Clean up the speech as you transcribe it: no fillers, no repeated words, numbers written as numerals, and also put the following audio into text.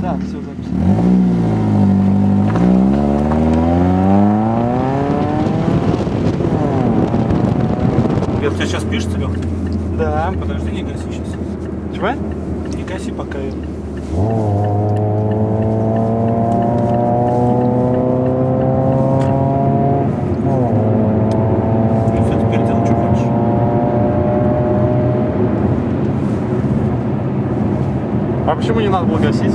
Да, все, запись. Лех, у тебя сейчас пишется, Лех? Да. Подожди, не гаси сейчас. Чего? Не гаси пока. И все, теперь делай, что хочешь. А почему не надо было гасить?